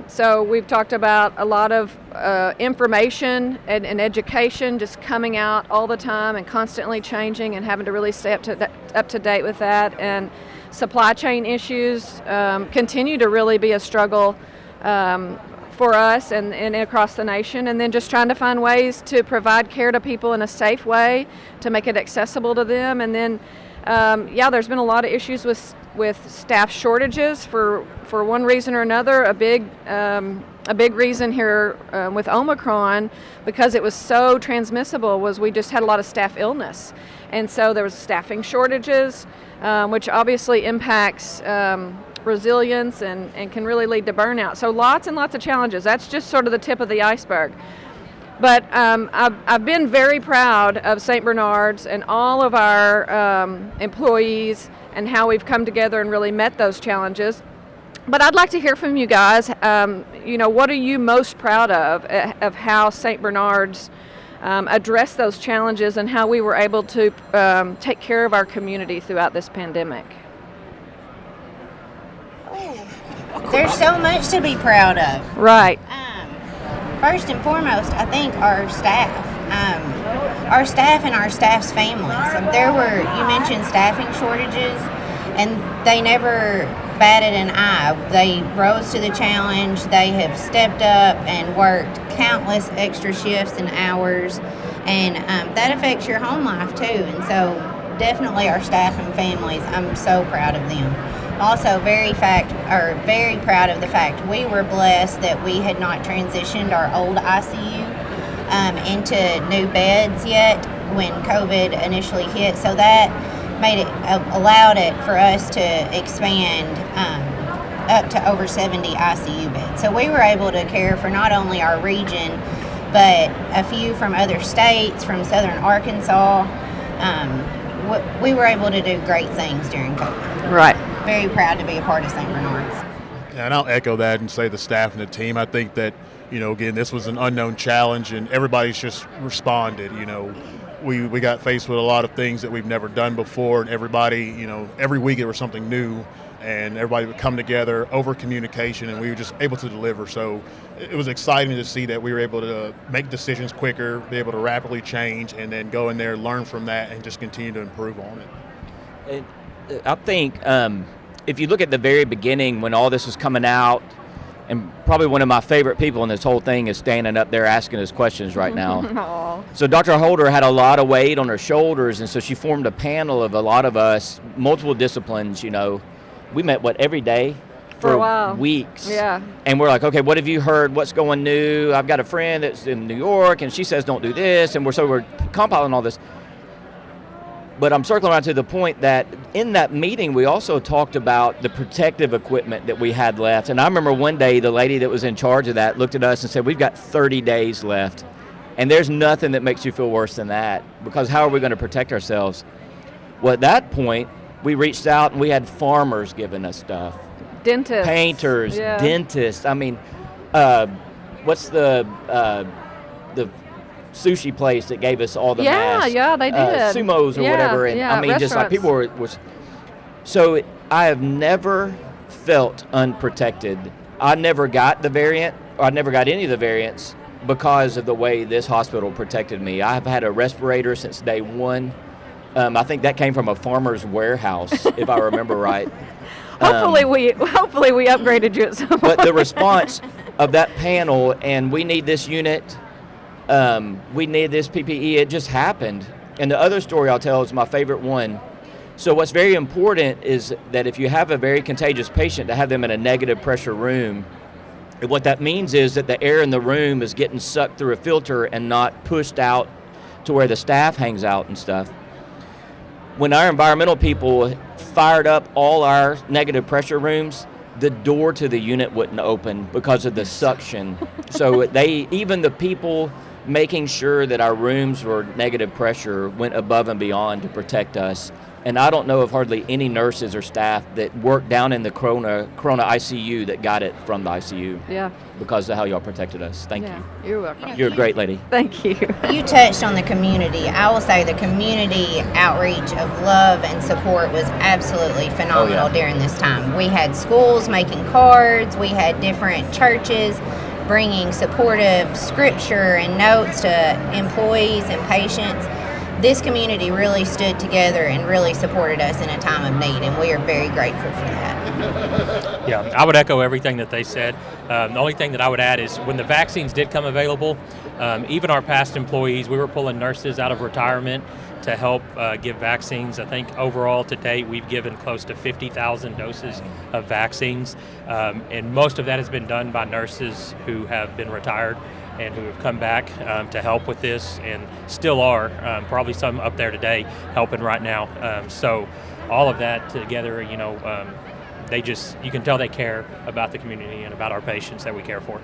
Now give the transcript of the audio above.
So we've talked about a lot of information and education just coming out all the time and constantly changing and having to really stay up to date with that. And supply chain issues continue to really be a struggle for us and across the nation. And then just trying to find ways to provide care to people in a safe way to make it accessible to them. And then there's been a lot of issues with staff shortages for one reason or another. A big reason here with Omicron, because it was so transmissible, was we just had a lot of staff illness, and so there was staffing shortages, which obviously impacts resilience and can really lead to burnout. So lots and lots of challenges. That's just sort of the tip of the iceberg. But I've been very proud of St. Bernard's and all of our employees and how we've come together and really met those challenges. But I'd like to hear from you guys. What are you most proud of how St. Bernard's addressed those challenges and how we were able to take care of our community throughout this pandemic? There's so much to be proud of. Right. First and foremost, I think our staff and our staff's families. You mentioned staffing shortages, and they never batted an eye. They rose to the challenge. They have stepped up and worked countless extra shifts and hours, and that affects your home life too. And so definitely our staff and families, I'm so proud of them. Also very proud of the fact we were blessed that we had not transitioned our old ICU into new beds yet when COVID initially hit. So that allowed it for us to expand up to over 70 ICU beds. So we were able to care for not only our region, but a few from other states, from southern Arkansas. We were able to do great things during COVID. Right. Very proud to be a part of St. Bernard's. And I'll echo that and say the staff and the team. I think that, again, this was an unknown challenge and everybody's just responded. We got faced with a lot of things that we've never done before, and everybody, every week there was something new, and everybody would come together over communication, and we were just able to deliver. So it was exciting to see that we were able to make decisions quicker, be able to rapidly change, and then go in there, learn from that, and just continue to improve on it. I think if you look at the very beginning when all this was coming out, and probably one of my favorite people in this whole thing is standing up there asking us questions right now. So Dr. Holder had a lot of weight on her shoulders, and so she formed a panel of a lot of us, multiple disciplines. We met every day for a while. Weeks. Yeah. And we're like, okay, what have you heard? What's going new? I've got a friend that's in New York, and she says don't do this, and we're compiling all this. But I'm circling around to the point that in that meeting, we also talked about the protective equipment that we had left. And I remember one day the lady that was in charge of that looked at us and said, we've got 30 days left. And there's nothing that makes you feel worse than that, because how are we going to protect ourselves? Well, at that point, we reached out and we had farmers giving us stuff. Dentists. Painters, yeah. Dentists. I mean, what's the sushi place that gave us all the masks. Yeah, they did. Sumos or whatever. And I mean, just like people were. So I have never felt unprotected. I never got the variant, or I never got any of the variants because of the way this hospital protected me. I've had a respirator since day one. I think that came from a farmer's warehouse, if I remember right. Hopefully we upgraded you at some point. But the response of that panel, and we need this unit, we need this PPE, it just happened. And the other story I'll tell is my favorite one. So what's very important is that if you have a very contagious patient, to have them in a negative pressure room, what that means is that the air in the room is getting sucked through a filter and not pushed out to where the staff hangs out and stuff. When our environmental people fired up all our negative pressure rooms, the door to the unit wouldn't open because of the suction. So even the people making sure that our rooms were negative pressure went above and beyond to protect us. And I don't know of hardly any nurses or staff that work down in the Corona ICU that got it from the ICU. Yeah. Because of how y'all protected us. Thank Yeah. you. You're welcome. You're a great lady. Thank you. You touched on the community. I will say the community outreach of love and support was absolutely phenomenal during this time. We had schools making cards. We had different churches bringing supportive scripture and notes to employees and patients. This community really stood together and really supported us in a time of need, and we are very grateful for that. Yeah, I would echo everything that they said. The only thing that I would add is when the vaccines did come available, even our past employees, we were pulling nurses out of retirement to help give vaccines. I think overall to date we've given close to 50,000 doses of vaccines, and most of that has been done by nurses who have been retired and who have come back to help with this, and still are, probably some up there today helping right now. So all of that together, you can tell they care about the community and about our patients that we care for.